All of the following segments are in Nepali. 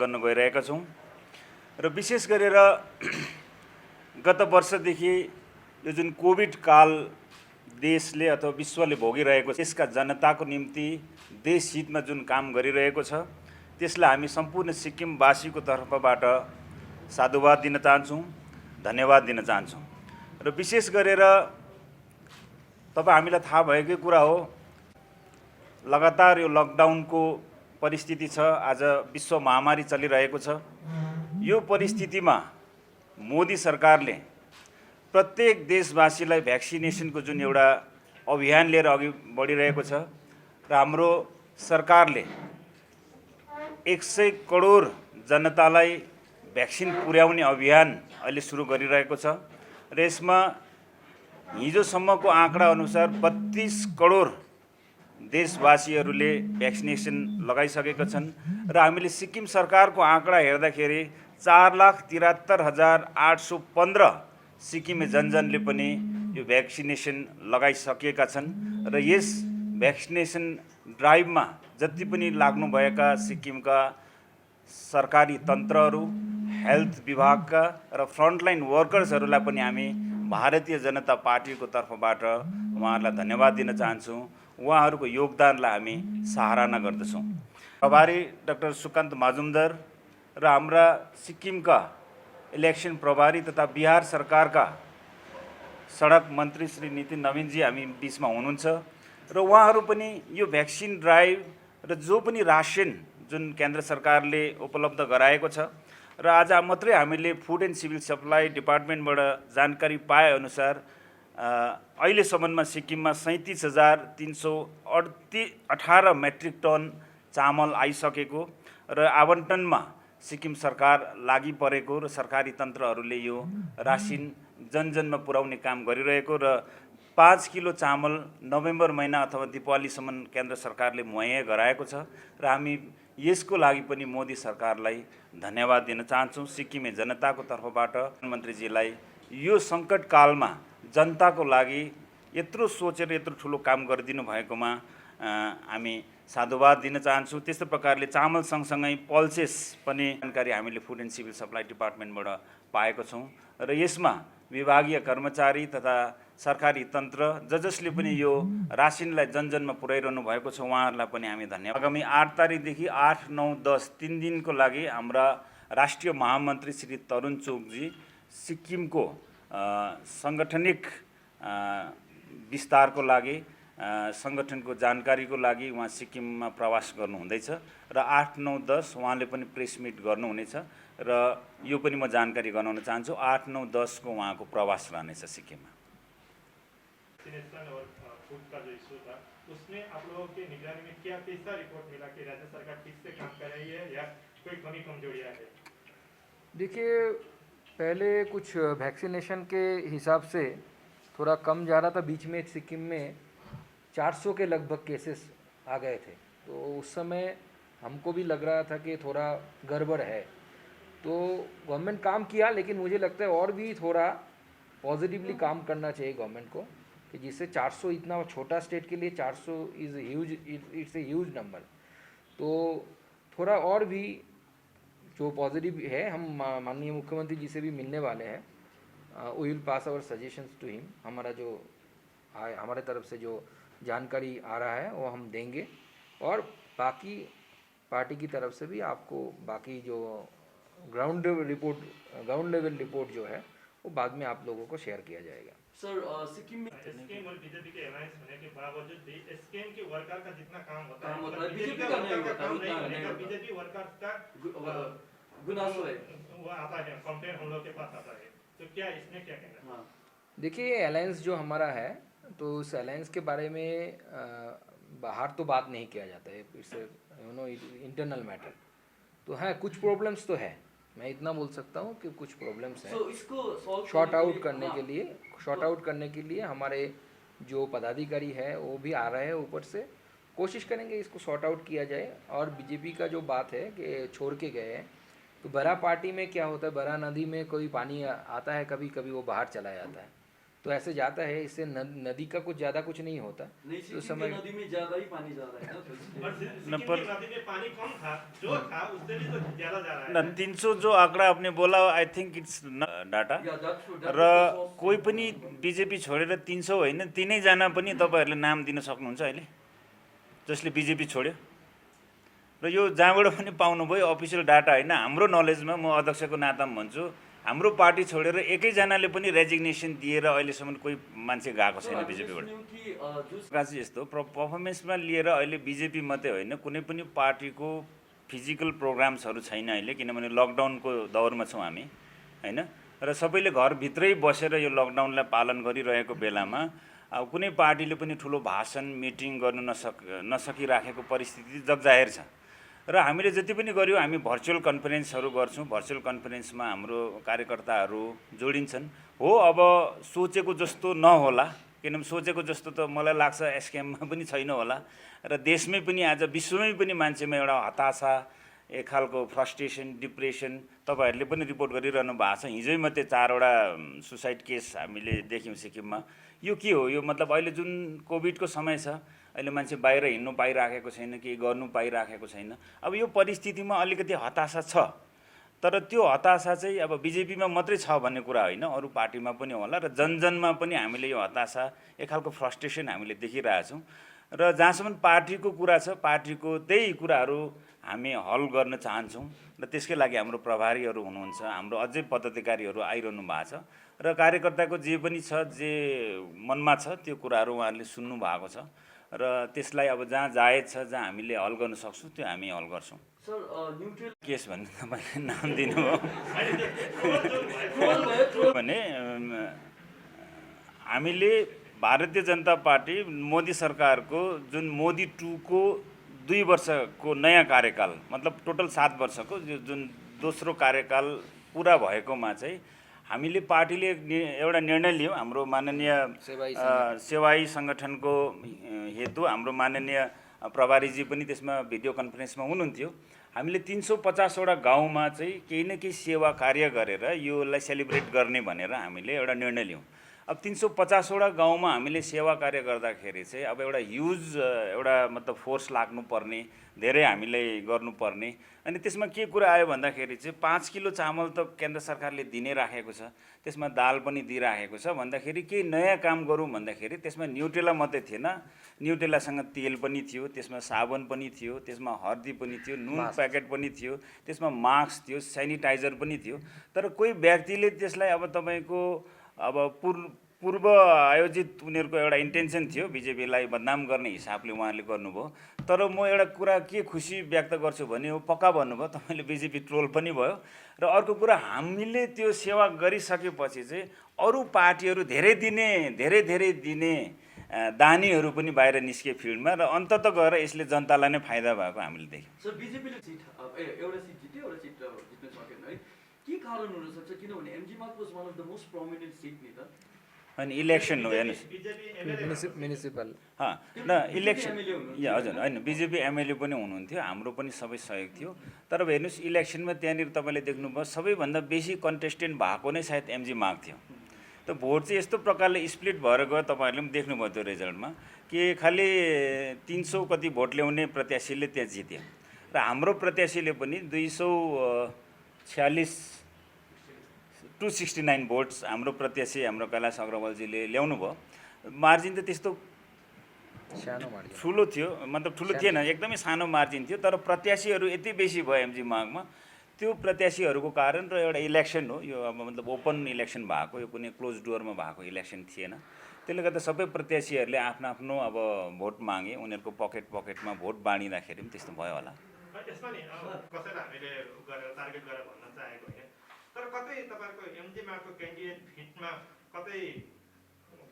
गर्न गइरहेका छौँ र विशेष गरेर गत वर्षदेखि यो जुन कोभिड काल देशले अथवा विश्वले भोगिरहेको छ, यसका जनताको निम्ति देश हितमा जुन काम गरिरहेको छ त्यसलाई हामी सम्पूर्ण सिक्किमवासीको तर्फबाट साधुवाद दिन चाहन्छौँ, धन्यवाद दिन चाहन्छौँ। र विशेष गरेर तपाईँ हामीलाई थाहा भएकै कुरा हो, लगातार यो लकडाउनको परिस्थिति छ। आज विश्व महामारी चलिरहेको छ। यो परिस्थितिमा मोदी सरकारले प्रत्येक देशवासीलाई भ्याक्सिनेसनको जुन एउटा अभियान लिएर अघि बढिरहेको छ र हाम्रो सरकारले 100 करोड जनतालाई भ्याक्सिन पुर्याउने अभियान अहिले सुरु गरिरहेको छ र यसमा हिजोसम्मको आँकडा अनुसार 32 करोड देशवासीहरूले भ्याक्सिनेसन लगाइसकेका छन् र हामीले सिक्किम सरकारको आँकडा हेर्दाखेरि 4,73,815 सिक्किमे जनजनले पनि यो भ्याक्सिनेसन लगाइसकेका छन् र यस भ्याक्सिनेसन ड्राइभमा जति पनि लाग्नुभएका सिक्किमका सरकारी तन्त्रहरू, हेल्थ विभागका र फ्रन्टलाइन वर्कर्सहरूलाई पनि हामी भारतीय जनता पार्टीको तर्फबाट उहाँहरूलाई धन्यवाद दिन चाहन्छौँ। उहाँहरूको योगदानलाई हामी सराहना गर्दछौँ। प्रभारी डाक्टर सुकान्त माझुमदार र हाम्रा सिक्किमका इलेक्सन प्रभारी तथा बिहार सरकारका सडक मन्त्री श्री नितिन नवीनजी हामी बिचमा हुनुहुन्छ र उहाँहरू पनि यो भ्याक्सिन ड्राइभ र जो पनि रासन जुन केन्द्र सरकारले उपलब्ध गराएको छ र आज मात्रै हामीले फुड एन्ड सिभिल सप्लाई डिपार्टमेन्टबाट जानकारी पाए अनुसार अहिलेसम्ममा सिक्किममा 37,318 मेट्रिक टन चामल आइसकेको र आवन्टनमा सिक्किम सरकार लागि परेको र सरकारी तन्त्रहरूले यो रासिन जनजनमा पुर्याउने काम गरिरहेको र 5 किलो चामल नोभेम्बर महिना अथवा दीपावलीसम्म केन्द्र सरकारले मुहैया गराएको छ र हामी यसको लागि पनि मोदी सरकारलाई धन्यवाद दिन चाहन्छौँ। सिक्किमे जनताको तर्फबाट प्रधानमन्त्रीजीलाई यो सङ्कट कालमा जनताको लागि यत्रो सोचेर यत्रो ठुलो काम गरिदिनु भएकोमा हामी साधुवाद दिन चाहन्छौँ। त्यस्तो प्रकारले चामल सँगसँगै पल्सेस पनि जानकारी हामीले फुड एन्ड सिभिल सप्लाई डिपार्टमेन्टबाट पाएको छौँ र यसमा विभागीय कर्मचारी तथा सरकारी तन्त्र जसले पनि यो रासिनलाई जनजनमा पुर्याइरहनु भएको छ उहाँहरूलाई पनि हामी धन्यवाद। आगामी 8 तारिकदेखि 8, 9, 10 3 दिनको लागि हाम्रा राष्ट्रिय महामन्त्री श्री तरुण चोकजी सिक्किमको साङ्गठनिक विस्तारको लागि, सङ्गठनको जानकारीको लागि उहाँ सिक्किममा प्रवास गर्नुहुँदैछ र 8, 9, 10 उहाँले पनि प्रेस मिट गर्नुहुनेछ र यो पनि म जानकारी गराउन चाहन्छु। 8, 9, 10 को उहाँको प्रवास रहनेछ सिक्किममा। और फूड का जो इशू था उसमें आप लोगों के निगरानी में क्या कैसा रिपोर्ट मिला कि राज्य सरकार किस से काम कर रही है या कोई कमी कमजोरियां है? देखिए, पहले कुछ वैक्सीनेशन के हिसाब से थोड़ा कम जा रहा था। बीच में सिक्किम में 400 के लगभग केसेस आ गए थे, तो उस समय हमको भी लग रहा था कि थोड़ा गड़बड़ है। तो गवर्नमेंट काम किया, लेकिन मुझे लगता है और भी थोड़ा पॉजिटिवली काम करना चाहिए गवर्नमेंट को, कि जिससे 400 इतना छोटा स्टेट के लिए 400 is huge, it's a huge number. तो थोड़ा और भी जो पॉजिटिव है, हम माननीय मुख्यमंत्री जी से भी मिलने वाले हैं। We will pass our suggestions to him. हमारे तरफ से जो जानकारी आ रहा है वो हम देंगे और बाकी पार्टी की तरफ से भी आपको बाकी जो ग्राउंड लेवल रिपोर्ट जो है वो बाद में आप लोगों को शेयर किया जाएगा। सर, सिक्किम में एसकेएम और बीजेपी के अलायंस होने के बावजूद भी एसकेएम के वर्कर का जितना काम होता है बीजेपी का नहीं होता, बीजेपी वर्कर्स का गुनासो है, वो आता है, कंप्लेंट हम लोग के पास आता है। तो क्या इसमें क्या कहना है? देखिए, अलायंस जो हमारा है, तो उस अलायंस के बारे में बाहर तो बात नहीं किया जाता है, इट्स इंटरनल मैटर। तो है, कुछ प्रॉब्लम्स तो है, मैं इतना बोल सकता हूँ कि कुछ प्रॉब्लम्स हैं। इसको शॉर्ट आउट करने के लिए हमारे जो पदाधिकारी है वो भी आ रहे हैं, ऊपर से कोशिश करेंगे इसको शॉर्ट आउट किया जाए। और बीजेपी का जो बात है कि छोड़ के गए हैं, तो बरा पार्टी में क्या होता है, बरा नदी में कोई पानी आता है, कभी कभी वो बाहर चला जाता है। तो ऐसे जाता है, इससे नदी का कुछ ज़्यादा कुछ नहीं होता। नहीं, तो सिक्किम की नदी में ज़्यादा ही पानी जा रहा है ना, तो इसलिए। और सिक्किम की नदी में पानी कम था, जो था उससे भी तो ज़्यादा जा रहा है। न 300 जो आंकड़ा आपने बोला I think it's data Yeah, that's true. That र was the source. कोही पनि बिजेपी छोडेर 300 होइन 3जना पनि तपाईँहरूले नाम दिन सक्नुहुन्छ अहिले जसले बिजेपी छोड्यो र यो जहाँबाट पनि पाउनुभयो अफिसियल डाटा होइन। हाम्रो नलेजमा म अध्यक्षको नातामा भन्छु हाम्रो पार्टी छोडेर एकैजनाले पनि रेजिग्नेसन दिएर अहिलेसम्म कोही मान्छे गएको छैन बिजेपीबाट। चाहिँ यस्तो पर्फर्मेन्समा लिएर अहिले बिजेपी मात्रै होइन कुनै पनि पार्टीको फिजिकल प्रोग्राम्सहरू छैन अहिले, किनभने लकडाउनको दौरमा छौँ हामी होइन। र सबैले घरभित्रै बसेर यो लकडाउनलाई पालन गरिरहेको बेलामा अब कुनै पार्टीले पनि ठुलो भाषण मिटिङ गर्नु नसकिराखेको परिस्थिति जगजाहेर छ। र हामीले जति पनि गर्यौँ हामी भर्चुअल कन्फरेन्सहरू गर्छौँ। भर्चुअल कन्फरेन्समा हाम्रो कार्यकर्ताहरू जोडिन्छन्। हो अब सोचेको जस्तो नहोला, किनभने सोचेको जस्तो त मलाई लाग्छ एसकेएममा पनि छैन होला र देशमै पनि आज विश्वमै पनि मान्छेमा एउटा हताशा, एक खालको फ्रस्ट्रेसन, डिप्रेसन तपाईँहरूले पनि रिपोर्ट गरिरहनु भएको छ। हिजै मात्रै 4वटा सुसाइड केस हामीले देख्यौँ सिक्किममा। यो के हो? यो मतलब अहिले जुन कोभिडको समय छ, अहिले मान्छे बाहिर हिँड्नु पाइराखेको छैन, केही गर्नु पाइराखेको छैन। अब यो परिस्थितिमा अलिकति हताशा छ, तर त्यो हताशा चाहिँ अब बिजेपीमा मात्रै छ भन्ने कुरा होइन, अरू पार्टीमा पनि होला र जनजनमा पनि हामीले यो हताशा, एक खालको फ्रस्ट्रेसन हामीले देखिरहेछौँ। र जहाँसम्म पार्टीको कुरा छ, पार्टीको त्यही कुराहरू हामी हल गर्न चाहन्छौँ र त्यसकै लागि हाम्रो प्रभारीहरू हुनुहुन्छ, हाम्रो अझै पदाधिकारीहरू आइरहनु भएको छ र कार्यकर्ताको जे पनि छ, जे मनमा छ त्यो कुराहरू उहाँहरूले सुन्नु भएको छ र त्यसलाई अब जहाँ जायज छ, जहाँ हामीले हल गर्न सक्छौँ त्यो हामी हल गर्छौँ। सर, न्युट्रल केस भन्ने तपाईँले नाम दिनुभयो भने हामीले भारतीय जनता पार्टी मोदी सरकारको जुन मोदी 2 को 2 वर्षको नयाँ कार्यकाल, मतलब टोटल 7 वर्षको जुन दोस्रो कार्यकाल पुरा भएकोमा चाहिँ हामीले पार्टीले एउटा निर्णय लियौँ। हाम्रो माननीय सेवाई सङ्गठनको हेतु हाम्रो माननीय प्रभारीजी पनि त्यसमा भिडियो कन्फरेन्समा हुनुहुन्थ्यो। हामीले 350वटा गाउँमा चाहिँ केही न केही सेवा कार्य गरेर योलाई सेलिब्रेट गर्ने भनेर हामीले एउटा निर्णय लियौँ। अब 350वटा गाउँमा हामीले सेवा कार्य गर्दाखेरि चाहिँ अब एउटा ह्युज एउटा मतलब फोर्स लाग्नुपर्ने, धेरै हामीले गर्नुपर्ने। अनि त्यसमा के कुरा आयो भन्दाखेरि चाहिँ 5 किलो चामल त केन्द्र सरकारले दिनै राखेको छ, त्यसमा दाल पनि दिइराखेको छ भन्दाखेरि केही नयाँ काम गरौँ भन्दाखेरि त्यसमा न्युट्रेला मात्रै थिएन, न्युट्रेलासँग तेल पनि थियो, त्यसमा साबुन पनि थियो, त्यसमा हर्दी पनि थियो, नुन प्याकेट पनि थियो, त्यसमा मास्क थियो, सेनिटाइजर पनि थियो। तर कोही व्यक्तिले त्यसलाई अब तपाईँको अब पूर्व आयोजित उनीहरूको एउटा इन्टेन्सन थियो बिजेपीलाई बदनाम गर्ने हिसाबले उहाँहरूले गर्नुभयो। तर म एउटा कुरा के खुसी व्यक्त गर्छु भने हो, पक्का भन्नुभयो तपाईँले, बिजेपी ट्रोल पनि भयो। र अर्को कुरा हामीले त्यो सेवा गरिसकेपछि चाहिँ अरू पार्टीहरू धेरै दिने दानीहरू पनि बाहिर निस्के फिल्डमा र अन्तत गएर यसले जनतालाई नै फाइदा भएको हामीले देख्यौँ। सर, बिजेपीले एउटा सिट जित्यो, एउटा सिट जित्न सकेन है, के कारण हुनसक्छ? किनभने MG Marg was one of the most prominent site नि त, अनि इलेक्सन हो हेर्नुहोस्, म्युनिसिपल न इलेक्सन हजुर होइन, बिजेपी एमएलए पनि हुनुहुन्थ्यो, हाम्रो पनि सबै सहयोग थियो। तर हेर्नुहोस् इलेक्सनमा त्यहाँनिर तपाईँले देख्नुभयो सबैभन्दा बेसी कन्टेस्टेन्ट भएको नै सायद एमजी माग थियो। त भोट चाहिँ यस्तो प्रकारले स्प्लिट भएर गयो, तपाईँहरूले पनि देख्नुभयो त्यो रिजल्टमा कि खालि 300 कति भोट ल्याउने प्रत्याशीले त्यहाँ जित्यो र हाम्रो प्रत्याशीले पनि 269 भोट्स हाम्रो प्रत्याशी हाम्रो कैलाश अग्रवालजीले ल्याउनु भयो। मार्जिन त त्यस्तो ठुलो थियो, मतलब ठुलो थिएन, एकदमै सानो मार्जिन थियो। तर प्रत्याशीहरू यति बेसी भयो एमजी मागमा, त्यो प्रत्याशीहरूको कारण र एउटा इलेक्सन हो यो, अब मतलब ओपन इलेक्सन भएको, यो कुनै क्लोज डोरमा भएको इलेक्सन थिएन। त्यसले गर्दा सबै प्रत्याशीहरूले आफ्नो अब भोट मागे, उनीहरूको पकेटमा भोट बाँडिँदाखेरि पनि त्यस्तो भयो होला। यसमा नि कसैलाई हामीले टार्गेट गरेर भन्न चाहेको होइन, तर कतै तपाईँहरूको एमजी मार्गको क्यान्डिडेट फिटमा कतै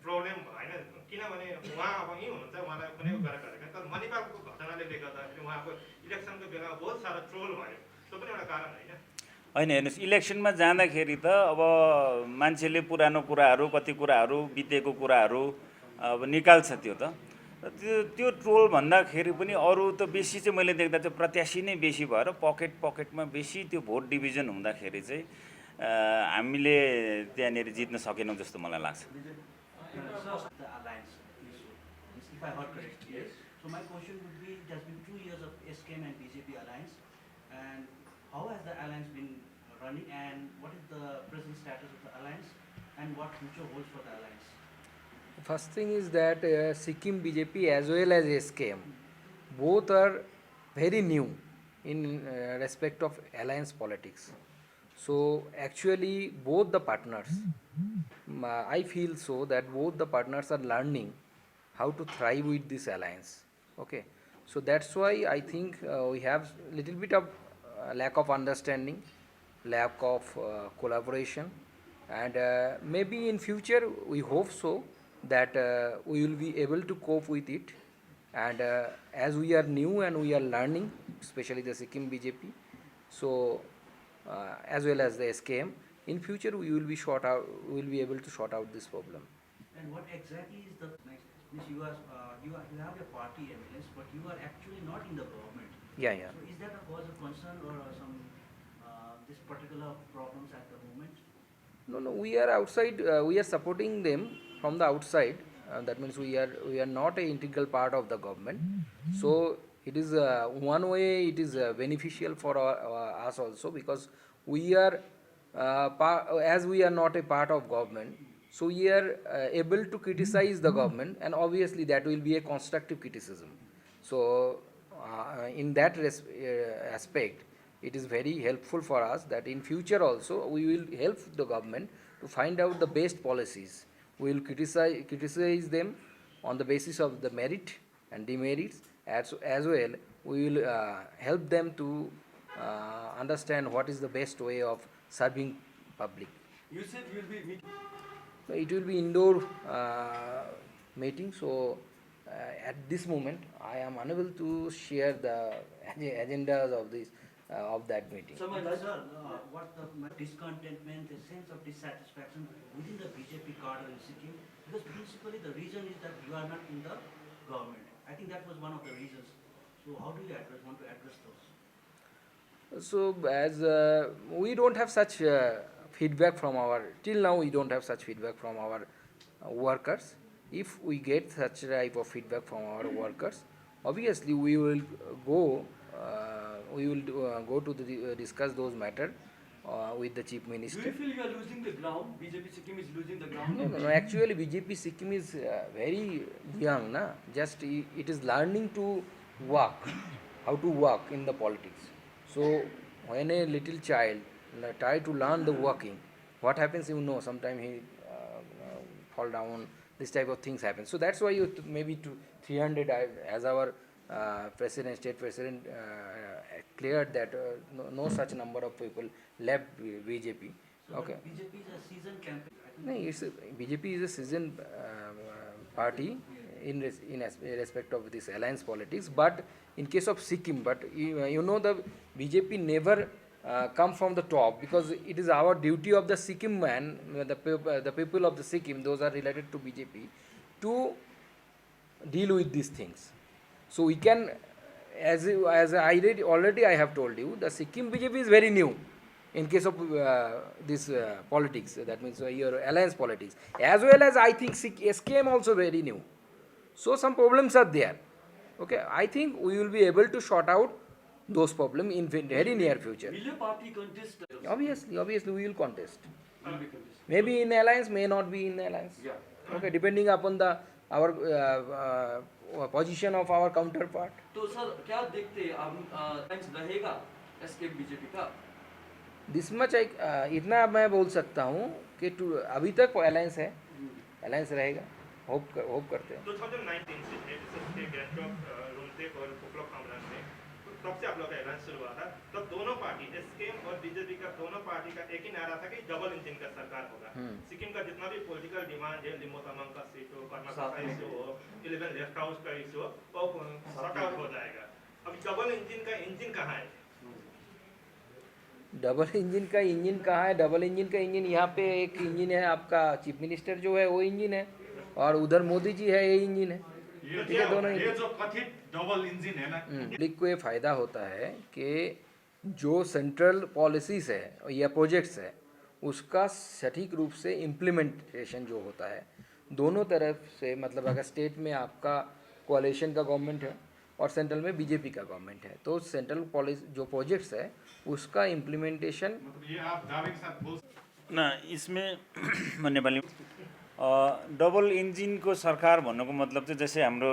प्रब्लम भएन, किनभने उहाँ अब यहीँ हुनुहुन्छ, उहाँलाई कुनै गरेको होइन। तर मणिपालको घटनाले गर्दाखेरि उहाँको इलेक्सनको बेला बहुत सारा ट्रोल भयो, त्यो पनि एउटा कारण होइन? होइन हेर्नुहोस्, इलेक्सनमा जाँदाखेरि त अब मान्छेले पुरानो कुराहरू, कति कुराहरू बितेको कुराहरू अब निकाल्छ। त्यो त त्यो ट्रोल भन्दाखेरि पनि अरू त बेसी चाहिँ मैले देख्दा चाहिँ प्रत्याशी नै बेसी भएर पकेटमा बेसी त्यो भोट डिभिजन हुँदाखेरि चाहिँ हामीले त्यहाँनिर जित्न सकेनौँ जस्तो मलाई लाग्छ। The alliance issue, if I heard correctly. Yes. So my question would be, it has been 2 years of SKM and BJP alliance, and how has the alliance been running, and what is the present status of the alliance, and what future holds for the alliance? First thing is that Sikkim BJP as well as SKM, both are very new in respect of alliance politics. So actually both the partners, I feel so that both the partners are learning how to thrive with this alliance. Okay, so that's why I think we have little bit of lack of understanding, lack of collaboration, and maybe in future we hope so that we will be able to cope with it. And as we are new and we are learning, especially the Sikkim BJP, so as well as the SKM, in future we will be able to sort out this problem. And what exactly is the next? Means you have a party eminence, but you are actually not in the government. Yeah, yeah. So is that a cause of concern or some this particular problems at the moment? No, we are outside. We are supporting them from the outside. That means we are not an integral part of the government. So it is one way it is beneficial for us also, because we are as we are not a part of government. So we are able to criticize the government, and obviously that will be a constructive criticism. So in that aspect, it is very helpful for us that in future also we will help the government to find out the best policies. We will criticize them on the basis of the merit and demerits, as well we will help them to understand what is the best way of serving public. You said you will be meeting. It will be indoor meeting, so at this moment I am unable to share the agendas of this of that meeting. So my But sir, what my discontentment, a sense of dissatisfaction within the BJP cadre in Sikkim, because principally the reason is that you are not in the government. I think that was one of the reasons. So how do you want to address those? So as we don't have such feedback from our, till now we don't have such feedback from our workers. If we get such type of feedback from our workers, obviously we will go to discuss those matter with the chief Do minister. you feel you are losing the ground? BJP Sikkim is losing the ground? No, actually BJP Sikkim is very young, na? Just it is learning to walk, how to walk in the politics. So when a little child try to learn the walking, what happens, sometimes he fall down, this type of things happen. So that's why maybe 300, as our state president cleared that no such number of people left BJP. So Okay. BJP is a seasoned campaign. No, BJP is a seasoned party in respect of this alliance politics. But in case of Sikkim, but the BJP never come from the top, because it is our duty of the Sikkim man, the people of the Sikkim, those are related to BJP, to deal with these things. So we can, as I already I have told you, the Sikkim BJP is very new in case of this politics, that means your alliance politics, as well as I think SKM also very new. So some problems are there. Okay, I think we will be able to sort out those problems in very near future. Will your party contest? Obviously we will contest. Will be contest. Maybe in alliance, may not be in alliance. Yeah. Okay, depending upon our position of our counterpart. तो सर क्या देखते हैं आप रहेगा एसकेएम बीजेपी का? दिस मच इतना मैं बोल सकता हूँ कि अभी तक अलायंस है, अलायंस रहेगा, होप करते हैं। 2019 से गैंगटॉक रुमतेक और पोकलोक कामरान में तब से आप लोग का ऐलान शुरू हुआ था। तब दोनों पार्टी एसकेएम और बीजेपी का दोनों पार्टी का एक ही नारा था कि डबल इंजन का सरकार होगा। सिक्किम का जितना भी पॉलिटिकल डिमांड है, लिम्बो तमांग का सीट हो, कर्नाटक का इशू हो, 11 लेफ्ट हाउस का इशू हो, वो सॉर्ट आउट हो जाएगा। अब डबल इंजन का इंजन कहाँ है? डबल इंजन का इंजन कहाँ है? डबल इंजन का इंजन यहाँ पे एक इंजन है, आपका चीफ मिनिस्टर जो है वो इंजन है, और उधर मोदी जी है, ये इंजन है। ये दोनों ये जो कथित डबल इंजन है ना, पब्लिक को ये फायदा होता है कि जो सेंट्रल पॉलिसीज है या प्रोजेक्ट्स है उसका सटीक रूप से इम्प्लीमेंटेशन जो होता है, दोनों तरफ से, मतलब अगर स्टेट में आपका कोalition का गवर्नमेंट है और सेंट्रल में बीजेपी का गवर्नमेंट है, तो सेंट्रल पॉलिसी जो प्रोजेक्ट्स है उसका इम्प्लीमेंटेशन मतलब ये आप दावे के साथ बोल न इसमें म नेपाली डबल इन्जिनको सरकार भन्नुको मतलब चाहिँ जस्तै हाम्रो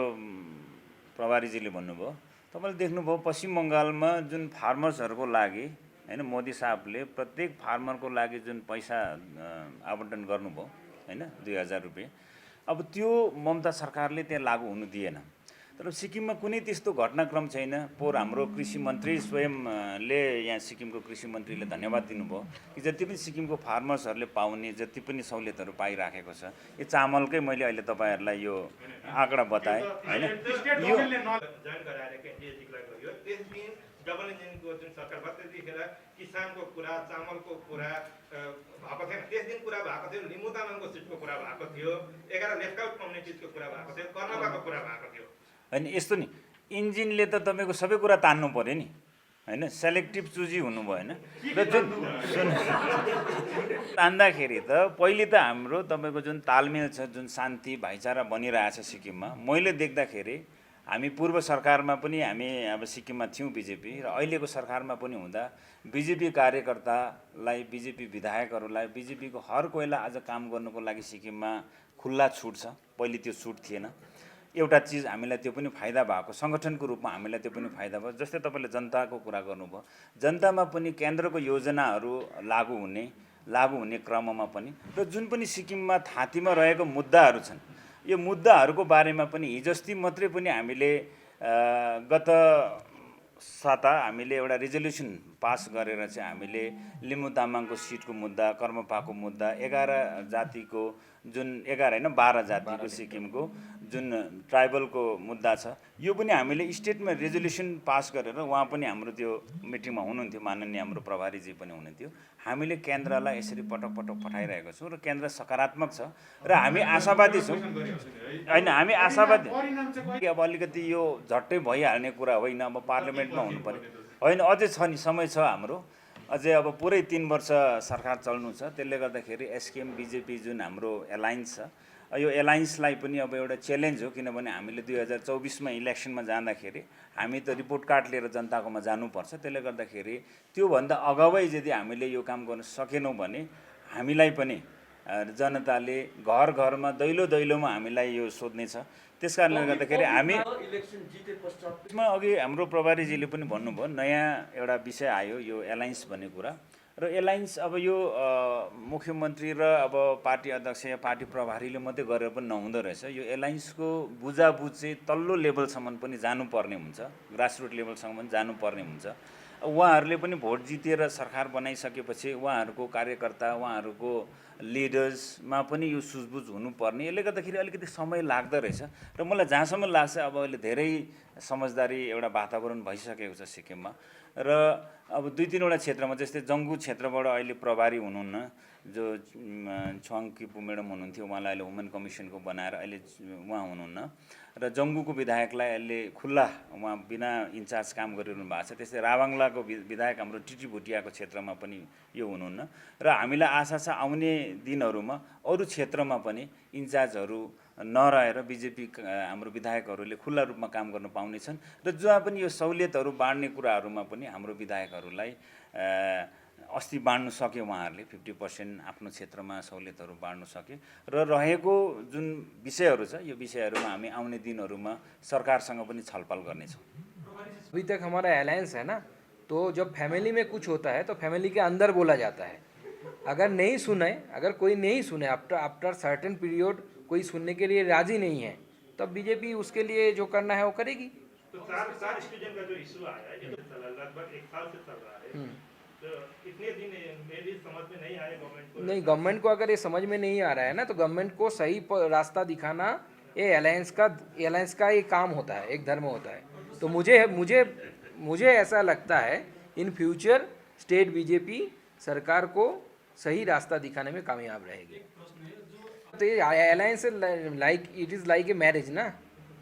प्रभारीजीले भन्नुभयो, तपाईँले देख्नुभयो पश्चिम बङ्गालमा जुन फार्मर्सहरूको लागि हैन मोदी साहबले प्रत्येक फार्मरको लागि जुन पैसा आवन्टन गर्नुभयो हैन 2000 रुपैयाँ, अब त्यो ममता सरकारले त्यहाँ लागू हुनु दिएन। तर सिक्किममा कुनै त्यस्तो घटनाक्रम छैन। पोहोर हाम्रो कृषि मन्त्री स्वयंले यहाँ सिक्किमको कृषि मन्त्रीले धन्यवाद दिनुभयो कि जति पनि सिक्किमको फार्मर्सहरूले पाउने जति पनि सहुलियतहरू पाइराखेको छ, यो चामलकै मैले अहिले तपाईँहरूलाई यो आँकडा बताएँ हैन। यो जोइन गराएर केन्द्रीय जिल्ला गयो, त्यस दिन डबल इन्जिनको जुन सरकार भयो त्यतिखेर किसानको कुरा, चामलको कुरा भएको थिएन। त्यस दिन कुरा भएको थियो, लिम्बू तामाङको सिटको कुरा भएको थियो, 11 लेफ्ट आउट कम्युनिटिजको कुरा भएको थियो, कर्नाटकको कुरा भएको थियो। होइन यस्तो नि, इन्जिनले त तपाईँको सबै कुरा तान्नु पऱ्यो नि होइन, सेलेक्टिभ चुजी हुनु भएन। र जुन तान्दाखेरि त पहिले त हाम्रो तपाईँको जुन तालमेल छ, जुन शान्ति भाइचारा बनिरहेछ सिक्किममा, मैले देख्दाखेरि हामी पूर्व सरकारमा पनि हामी अब सिक्किममा थियौँ बिजेपी, र अहिलेको सरकारमा पनि हुँदा बिजेपी कार्यकर्तालाई, बिजेपी विधायकहरूलाई, बिजेपीको हर कोहीलाई आज काम गर्नुको लागि सिक्किममा खुल्ला छुट छ। पहिले त्यो छुट थिएन। एउटा चिज हामीलाई त्यो पनि फाइदा भएको, सङ्गठनको रूपमा हामीलाई त्यो पनि फाइदा भयो। जस्तै तपाईँले जनताको कुरा गर्नुभयो, जनतामा पनि केन्द्रको योजनाहरू लागू हुने क्रममा पनि, र जुन पनि सिक्किममा थाँतीमा रहेको मुद्दाहरू छन्, यो मुद्दाहरूको बारेमा पनि हिजोस्ति मात्रै पनि हामीले गत साता हामीले एउटा रेजोल्युसन पास गरेर चाहिँ हामीले लिम्बू तामाङको सिटको मुद्दा, कर्मपाको मुद्दा, 11 जातिको जुन 11 हैन 12 जातिको सिक्किमको जुन ट्राइबलको मुद्दा छ, यो पनि हामीले स्टेटमा रेजोल्युसन पास गरेर, उहाँ पनि हाम्रो त्यो मिटिङमा हुनुहुन्थ्यो, माननीय हाम्रो प्रभारीजी पनि हुनुहुन्थ्यो। हामीले केन्द्रलाई यसरी पटक पटक पठाइरहेको छौँ र केन्द्र सकारात्मक छ र हामी आशावादी छौँ। होइन हामी आशावादी, अब अलिकति यो झट्टै भइहाल्ने कुरा होइन, अब पार्लियामेन्टमा हुनु पर्यो होइन, अझै छ नि, समय छ हाम्रो अझै, अब पुरै 3 वर्ष सरकार चल्नु छ। त्यसले गर्दाखेरि एसकेएम बिजेपी जुन हाम्रो एलायन्स छ, यो एलायन्सलाई पनि अब एउटा च्यालेन्ज हो, किनभने हामीले 2024मा इलेक्सनमा जाँदाखेरि हामी त रिपोर्ट कार्ड लिएर जनताकोमा जानुपर्छ। त्यसले गर्दाखेरि त्योभन्दा अगावै यदि हामीले यो काम गर्न सकेनौँ भने हामीलाई पनि जनताले घर घरमा दैलो दैलोमा हामीलाई यो सोध्नेछ। त्यस कारणले गर्दाखेरि हामी इलेक्सन जिते पश्चात अघि हाम्रो प्रभारीजीले पनि भन्नुभयो, नयाँ एउटा विषय आयो यो एलायन्स भन्ने कुरा, र एलायन्स अब यो मुख्यमन्त्री र अब पार्टी अध्यक्ष या पार्टी प्रभारीले मात्रै गरेर पनि नहुँदो रहेछ। यो एलायन्सको बुझाबुझ चाहिँ तल्लो लेभलसम्म पनि जानुपर्ने हुन्छ, ग्रासरुट लेभलसम्म पनि जानुपर्ने हुन्छ। उहाँहरूले पनि भोट जितेर सरकार बनाइसकेपछि उहाँहरूको कार्यकर्ता, उहाँहरूको लिडर्समा पनि यो सुझबुझ हुनुपर्ने। यसले गर्दाखेरि अलिकति समय लाग्दो रहेछ र मलाई जहाँसम्म लाग्छ अब अहिले धेरै समझदारी एउटा वातावरण भइसकेको छ सिक्किममा। र अब 2-3वटा क्षेत्रमा, जस्तै जङ्गु क्षेत्रबाट अहिले प्रभारी हुनुहुन्न जो छुवाङ किपु म्याडम हुनुहुन्थ्यो, उहाँलाई अहिले वुमेन कमिसनको बनाएर अहिले उहाँ हुनुहुन्न, र जङ्गुको विधायकलाई अहिले खुल्ला उहाँ बिना इन्चार्ज काम गरिरहनु भएको छ। त्यस्तै राभाङलाको विधायक हाम्रो टिटी भुटियाको क्षेत्रमा पनि यो हुनुहुन्न, र हामीलाई आशा छ आउने दिनहरूमा अरू क्षेत्रमा पनि इन्चार्जहरू नरहेर बिजेपी हाम्रो विधायकहरूले खुल्ला रूपमा काम गर्न पाउनेछन्, र जहाँ पनि यो सहुलियतहरू बाँड्ने कुराहरूमा पनि हाम्रो विधायकहरूलाई अस्ति बाँड्नु सक्यो, उहाँहरूले 50% आफ्नो क्षेत्रमा सहुलियतहरू बाँड्नु सके। र रहेको जुन विषयहरू छ, यो विषयहरूमा हामी आउने दिनहरूमा सरकारसँग पनि छलफल गर्नेछौँ। अभी तक हमारा अलायंस है ना, तो जब फैमिली में कुछ होता है तो फैमिली के अंदर बोला जाता है। अगर नहीं सुने, अगर कोई नहीं सुने, आफ्टर सर्टेन पीरियड कोई सुनने के लिए राजी नहीं है, तब बीजेपी उसके लिए जो करना है वो करेगी। तो 4 स्टूडेंट का जो इशू आया है, ये तो लगभग 1 साल से चल रहा है, तो इतने दिन मेरी समझ में नहीं आया गवर्नमेंट को। नहीं, गवर्नमेंट को अगर ये समझ में नहीं आ रहा है ना, तो गवर्नमेंट को सही रास्ता दिखाना ये अलायंस का ये काम होता है, एक धर्म होता है। तो मुझे ऐसा लगता है इन फ्यूचर स्टेट बीजेपी सरकार को सही रास्ता दिखाने में कामयाब रहेगी। तो ये alliance like it is like a marriage ना,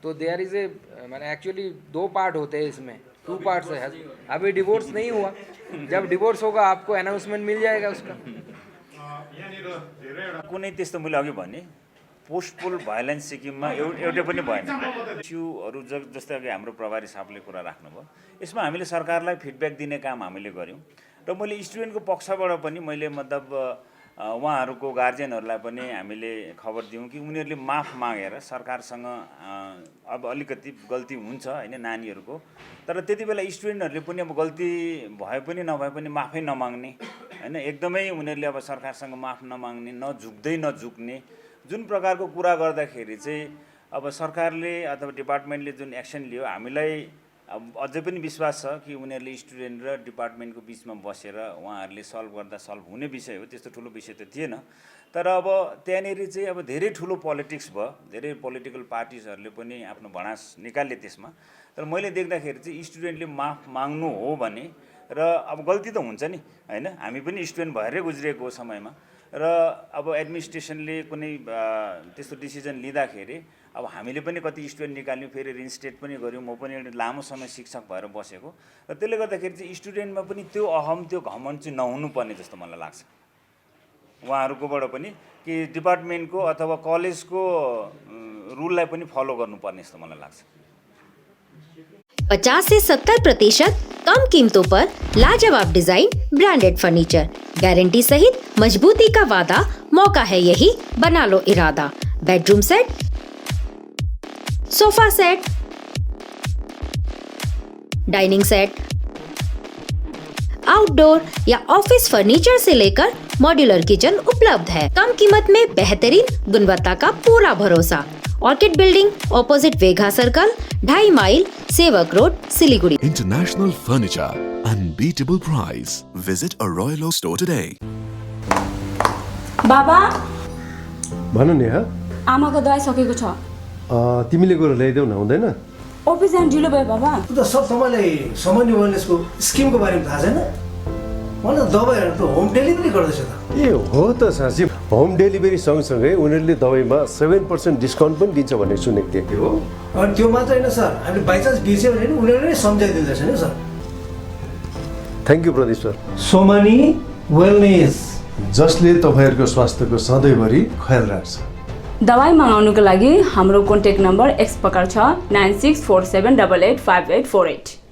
तो देयर इज़ ए मैंने एक्चुअली 2 पार्ट होते हैं इसमें, 2 पार्ट्स है। अभी डिवोर्स नहीं हुआ, जब डिवोर्स होगा आपको अनाउंसमेंट मिल जाएगा उसका। कुनै त्यस्तो मैले अघि भने पोस्टपोल भाइलेन्स सिक्किममा एउटै पनि भएन। इस्युहरू जस्तै अघि हाम्रो प्रभारी साहबले कुरा राख्नुभयो, यसमा हामीले सरकारलाई फिडब्याक दिने काम हामीले गऱ्यौँ र मैले स्टुडेन्टको पक्षबाट पनि मैले मतलब उहाँहरूको गार्जियनहरूलाई पनि हामीले खबर दियौँ कि उनीहरूले माफ मागेर सरकारसँग अब अलिकति गल्ती हुन्छ होइन नानीहरूको, तर त्यति बेला स्टुडेन्टहरूले पनि अब गल्ती भए पनि नभए पनि माफै नमाग्ने होइन, एकदमै उनीहरूले अब सरकारसँग माफ नमाग्ने, नझुक्ने जुन प्रकारको कुरा गर्दाखेरि चाहिँ अब सरकारले अथवा डिपार्टमेन्टले जुन एक्सन लियो हामीलाई अब अझै पनि विश्वास छ कि उनीहरूले स्टुडेन्ट र डिपार्टमेन्टको बिचमा बसेर उहाँहरूले सल्भ गर्दा सल्भ हुने विषय हो, त्यस्तो ठुलो विषय त थिएन। तर अब त्यहाँनिर चाहिँ अब धेरै ठुलो पोलिटिक्स भयो, धेरै पोलिटिकल पार्टिजहरूले पनि आफ्नो भडास निकाले त्यसमा। तर मैले देख्दाखेरि चाहिँ स्टुडेन्टले माफ माग्नु हो भने र अब गल्ती त हुन्छ नि होइन, हामी पनि स्टुडेन्ट भएरै गुज्रिएको समयमा र अब एडमिनिस्ट्रेसनले कुनै त्यस्तो डिसिजन लिँदाखेरि अब हामीले पनि कति स्टुडेन्ट निकाल्यौँ, फेरि रिइन्स्टेट पनि गऱ्यौँ। म पनि एउटा लामो समय शिक्षक भएर बसेको र त्यसले गर्दाखेरि चाहिँ स्टुडेन्टमा पनि त्यो अहम त्यो घमण्ड चाहिँ नहुनुपर्ने जस्तो मलाई लाग्छ उहाँहरूकोबाट पनि, कि डिपार्टमेन्टको अथवा कलेजको रुललाई पनि फलो गर्नुपर्ने जस्तो मलाई लाग्छ। 50 से 70% कम कीमतों पर लाजवाब डिजाइन, ब्रांडेड फर्नीचर, गारंटी सहित मजबूती का वादा। मौका है यही, बना लो इरादा। Bedroom set, sofa set, dining set, outdoor या ऑफिस फर्नीचर से लेकर मॉड्यूलर किचन उपलब्ध है। कम कीमत में बेहतरीन गुणवत्ता का पूरा भरोसा। Orchid building, opposite Vegha circle, 2.5 mile, Sevak road, Siliguri. International Furniture, unbeatable price. Visit a Royal Oak store today. बाबा भन नि। आमाको दबाई सकेको छ, तिमीले गएर ल्याइदेऊ न, हुँदैन? अफिस जान ढिलो भयो बाबा। त सब तपाईँलाई सामान्य वेलनेसको स्किमको बारेमा थाहा छैन? मलाई दबाईहरू त होम डेलिभरी गर्दैछ त। ए हो त साँच्ची, होम डेलिभरी सँगसँगै उनीहरूले दबाईमा 7% डिस्काउन्ट पनि दिन्छ भनेर सुनेको थिएँ। हो, अनि त्यो मात्र होइन सर, हामीले बाइचान्स बिर्स्यो भने नि उनीहरूले नै सम्झाइदिँदैछ नि sir. Thank you Pradeep sir. Somani wellness, जसले तपाईँहरूको स्वास्थ्यको सधैँभरि ख्याल राख्छ। दबाई मगाउनुको लागि हाम्रो कन्ट्याक्ट नम्बर एक्स प्रकार छ 9647885848।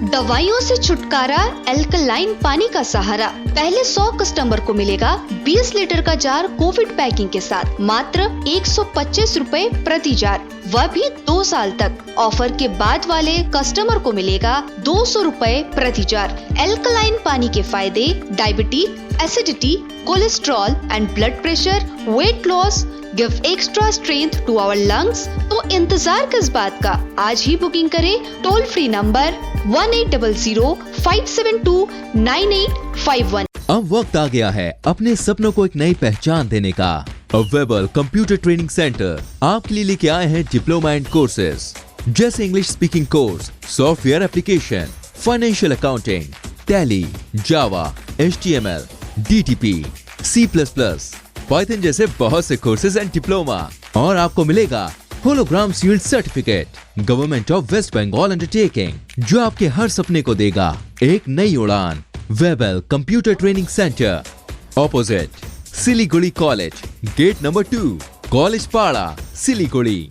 दवाइयों से छुटकारा, एल्कलाइन पानी का सहारा। पहले 100 कस्टमर को मिलेगा 20 लीटर का जार कोविड पैकिंग के साथ, मात्र 125 रुपए प्रति जार, वह भी 2 साल तक। ऑफर के बाद वाले कस्टमर को मिलेगा 200 रुपए प्रति जार। एल्कलाइन पानी के फायदे: diabetes, acidity, cholesterol and blood pressure, weight loss, give extra strength to our lungs. तो इंतजार किस बात का, आज ही बुकिंग करें टोल फ्री नंबर 1800-572-9851। अब वक्त आ गया है अपने सपनों को एक नई पहचान देने का। अवेलेबल कंप्यूटर ट्रेनिंग सेंटर आपके लिए लेके आए हैं डिप्लोमा एंड कोर्सेज जैसे English speaking course, software application, financial accounting, Tally, Java, HTML, DTP, C++, Python जैसे बहुत से कोर्सेज एंड डिप्लोमा। और आपको मिलेगा hologram sealed certificate government of West Bengal undertaking, जो आपके हर सपने को देगा एक नई उड़ान। Webel computer training centre, opposite Siliguri college, gate number 2, College Para, Siliguri.